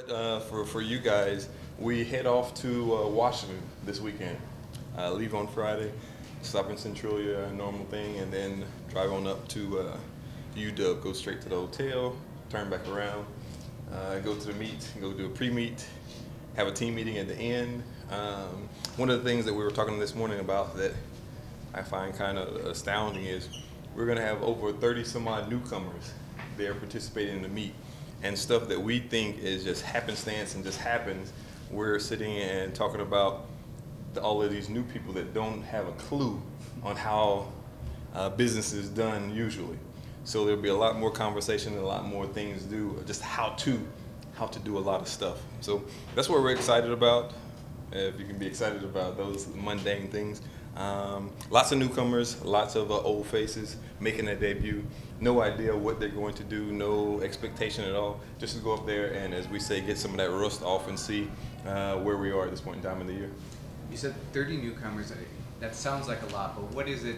what, for you guys, we head off to Washington this weekend. Leave on Friday, stop in Centralia, normal thing, and then drive on up to UW. Go straight to the hotel, turn back around, go to the meet, go do a pre-meet, have a team meeting at the end. One of the things that we were talking this morning about that I find kind of astounding is we're going to have over 30 some odd newcomers there participating in the meet, and stuff that we think is just happenstance and just happens. We're sitting and talking about all of these new people that don't have a clue on how business is done usually. So there'll be a lot more conversation and a lot more things to do, just how to do a lot of stuff. So that's what we're excited about. If you can be excited about those mundane things. Lots of newcomers, lots of old faces making their debut. No idea what they're going to do, no expectation at all. Just to go up there and, as we say, get some of that rust off and see where we are at this point in time in the year. You said 30 newcomers. That sounds like a lot, but what is it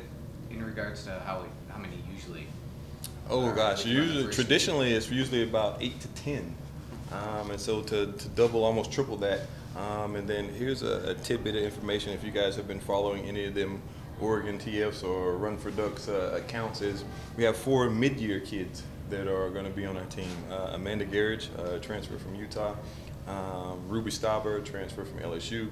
in regards to how many usually? Oh gosh, traditionally it's usually about 8 to 10. And so to double, almost triple that. And then here's a tidbit of information if you guys have been following any of them Oregon TFs or Run for Ducks accounts, is we have 4 mid-year kids that are going to be on our team. Amanda Garage, transfer from Utah. Ruby Stauber, transfer from LSU.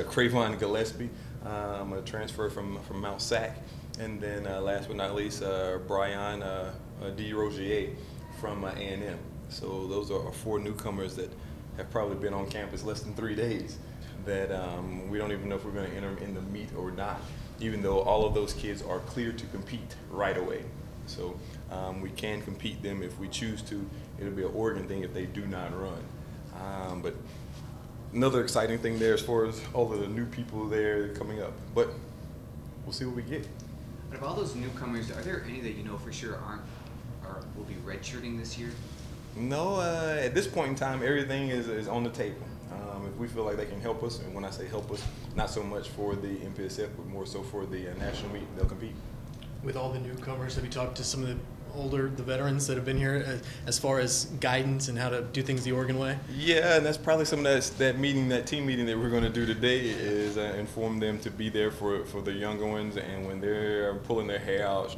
Cravon Gillespie, a transfer from Mount Sac. And then last but not least, Brian D. Rogier from A&M. So those are 4 newcomers that have probably been on campus less than 3 days that we don't even know if we're going to enter them in the meet or not, even though all of those kids are cleared to compete right away. So we can compete them if we choose to. It'll be an Oregon thing if they do not run. But another exciting thing there as far as all of the new people there coming up. But we'll see what we get. But of all those newcomers, are there any that you know for sure aren't or will be redshirting this year? No, at this point in time, everything is on the table. If we feel like they can help us, and when I say help us, not so much for the MPSF, but more so for the national meet, they'll compete. With all the newcomers, have you talked to some of the veterans that have been here as far as guidance and how to do things the Oregon way? Yeah, and that's probably some of that meeting, that team meeting that we're going to do today, is inform them to be there for the younger ones, and when they're pulling their hair out,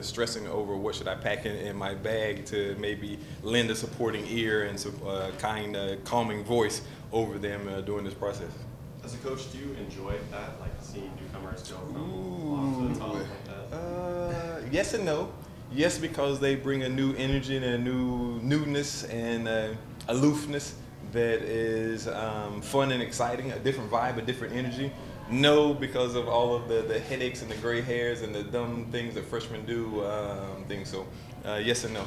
stressing over what should I pack in my bag, to maybe lend a supporting ear and some kind, calming voice over them during this process. As a coach, do you enjoy that, like seeing newcomers go from off the top like that? Yes and no. Yes, because they bring a new energy and a newness and aloofness that is fun and exciting, a different vibe, a different energy. No, because of all of the headaches and the gray hairs and the dumb things that freshmen do. So yes and no.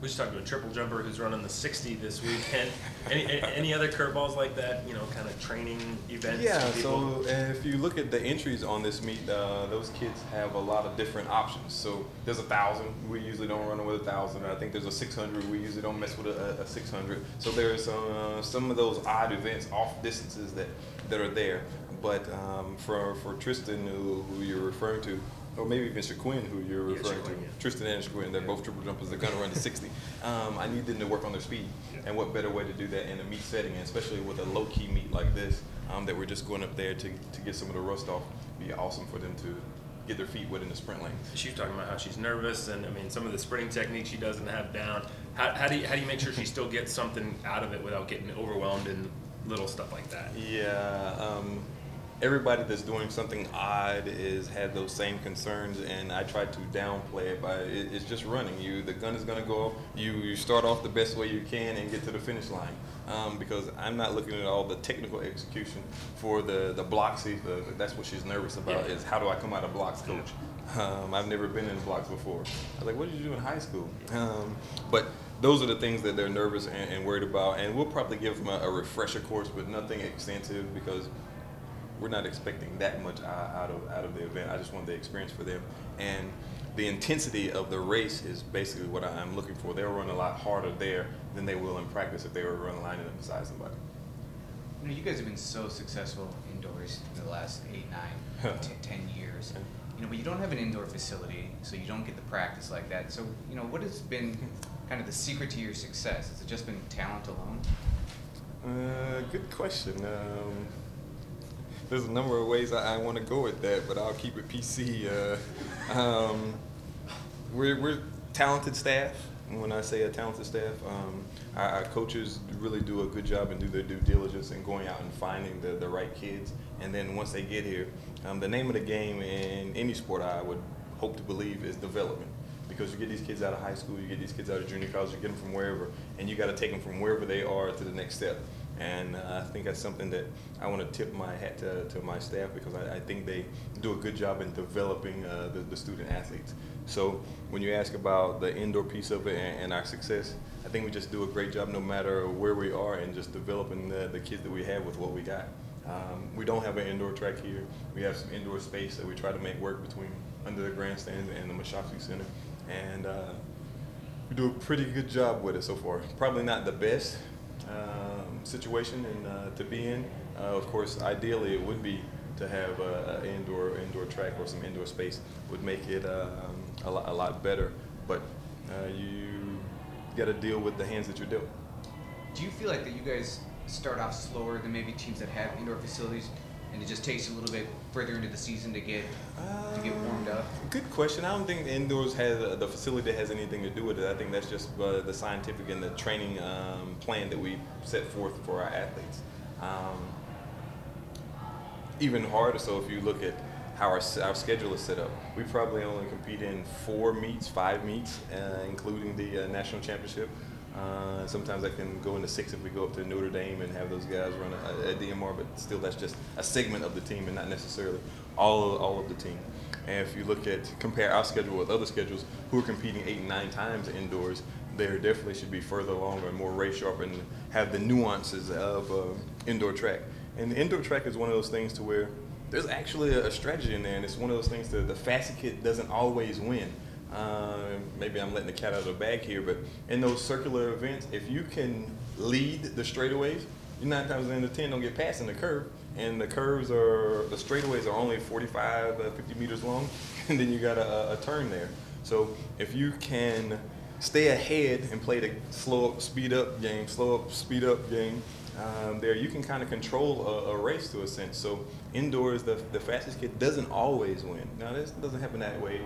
We just talked to a triple jumper who's running the 60 this weekend. Any other curveballs like that, kind of training events? Yeah, so if you look at the entries on this meet, those kids have a lot of different options. So there's 1,000. We usually don't run with 1,000. I think there's a 600. We usually don't mess with a 600. So there's some of those odd events, off distances that are there. But for Tristan, who you're referring to, or maybe even Shaquin, who you're referring to. Yeah. Tristan and Shaquin, they're both triple jumpers. They're going to run the 60. I need them to work on their speed. Yeah. And what better way to do that in a meet setting, and especially with a low-key meet like this, that we're just going up there to get some of the rust off. It'd be awesome for them to get their feet wet in the sprint lane. She's talking about how she's nervous, and some of the sprinting techniques she doesn't have down. How do you make sure she still gets something out of it without getting overwhelmed in little stuff like that? Yeah. Everybody that's doing something odd had those same concerns, and I try to downplay it by it's just running. The gun is going to go off. You start off the best way you can and get to the finish line. Because I'm not looking at all the technical execution for the blocks. That's what she's nervous about, is how do I come out of blocks, coach? I've never been in blocks before. I was like, what did you do in high school? But those are the things that they're nervous and worried about, and we'll probably give them a refresher course, but nothing extensive, because we're not expecting that much out of the event. I just want the experience for them. And the intensity of the race is basically what I'm looking for. They'll run a lot harder there than they will in practice if they were running lining up beside somebody. You guys have been so successful indoors in the last 8, 9, 10 years. But you don't have an indoor facility, so you don't get the practice like that. So, what has been kind of the secret to your success? Has it just been talent alone? Good question. There's a number of ways I want to go with that, but I'll keep it PC. We're talented staff. And when I say a talented staff, our coaches really do a good job and do their due diligence in going out and finding the right kids. And then once they get here, the name of the game in any sport, I would hope to believe, is development. Because you get these kids out of high school, you get these kids out of junior college, you get them from wherever, and you got to take them from wherever they are to the next step. And I think that's something that I want to tip my hat to my staff, because I think they do a good job in developing the student athletes. So when you ask about the indoor piece of it and our success, I think we just do a great job no matter where we are in just developing the kids that we have with what we got. We don't have an indoor track here. We have some indoor space that we try to make work between under the grandstand and the Moshopsky Center. And we do a pretty good job with it so far. Probably not the best situation to be in. Of course, ideally it would be to have an indoor track or some indoor space would make it a lot better. But you got to deal with the hands that you're dealt. Do you feel like that you guys start off slower than maybe teams that have indoor facilities, and it just takes a little bit further into the season to get warmed up? Good question. I don't think the indoors has the facility has anything to do with it. I think that's just the scientific and the training plan that we set forth for our athletes. Even harder so if you look at how our schedule is set up. We probably only compete in 5 meets, including the national championship. Sometimes that can go into 6 if we go up to Notre Dame and have those guys run a DMR, but still that's just a segment of the team and not necessarily all of the team. And if you compare our schedule with other schedules who are competing 8 and 9 times indoors, there definitely should be further along and more race sharp and have the nuances of indoor track. And the indoor track is one of those things to where there's actually a strategy in there, and it's one of those things that the fastest kid doesn't always win. Maybe I'm letting the cat out of the bag here, but in those circular events, if you can lead the straightaways, you 9 times out of 10 don't get past in the curve, and the straightaways are only 45, 50 meters long, and then you got a turn there. So if you can stay ahead and play the slow up, speed up game, there you can kind of control a race to a sense. So indoors, the fastest kid doesn't always win. Now this doesn't happen that way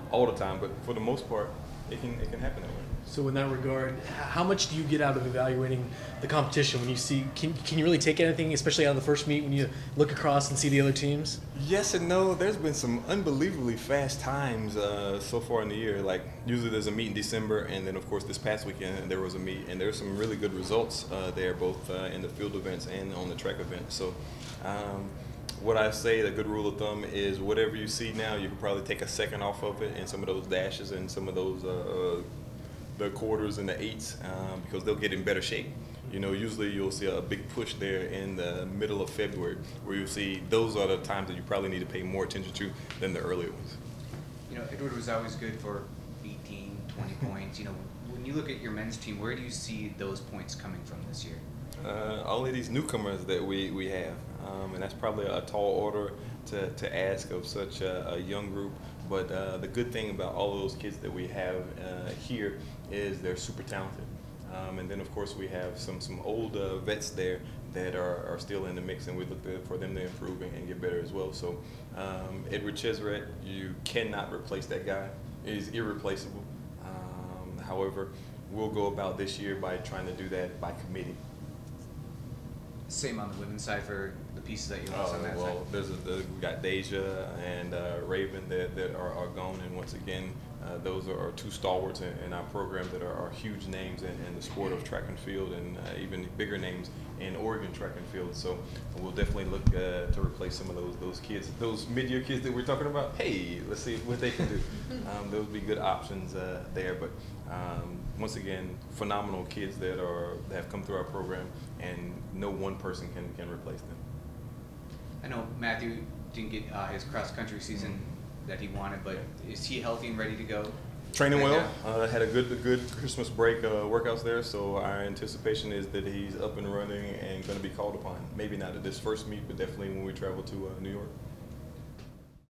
all the time, but for the most part, it can happen that way. So in that regard, how much do you get out of evaluating the competition when you see, can you really take anything, especially out of the first meet when you look across and see the other teams? Yes and no. There's been some unbelievably fast times so far in the year. Like usually there's a meet in December, and then of course this past weekend there was a meet, and there's some really good results there, both in the field events and on the track events. So what I say, the good rule of thumb is whatever you see now, you can probably take a second off of it in some of those dashes and some of those the quarters and the 8s because they'll get in better shape. You know, usually you'll see a big push there in the middle of February where you'll see those are the times that you probably need to pay more attention to than the earlier ones. You know, Edward was always good for 18, 20 points. You know, when you look at your men's team, where do you see those points coming from this year? All of these newcomers that we have, and that's probably a tall order to ask of such a young group. But the good thing about all of those kids that we have here is they're super talented. And then, of course, we have some old vets there that are still in the mix, and we look for them to improve and get better as well. So Edward Chesrett, you cannot replace that guy. He's irreplaceable. However, we'll go about this year by trying to do that by committee. Same on the women's side for the pieces that you lost on that side? We got Deja and Raven that are gone, and once again, those are 2 stalwarts in our program that are huge names in the sport of track and field, and even bigger names in Oregon track and field. So we'll definitely look to replace some of those kids, those mid-year kids that we're talking about. Hey, let's see what they can do. Those would be good options there. But once again, phenomenal kids that have come through our program, and no one person can replace them. I know Matthew didn't get his cross-country season that he wanted, but is he healthy and ready to go? Training right well. Had a good Christmas break workouts there, so our anticipation is that he's up and running and going to be called upon. Maybe not at this first meet, but definitely when we travel to New York.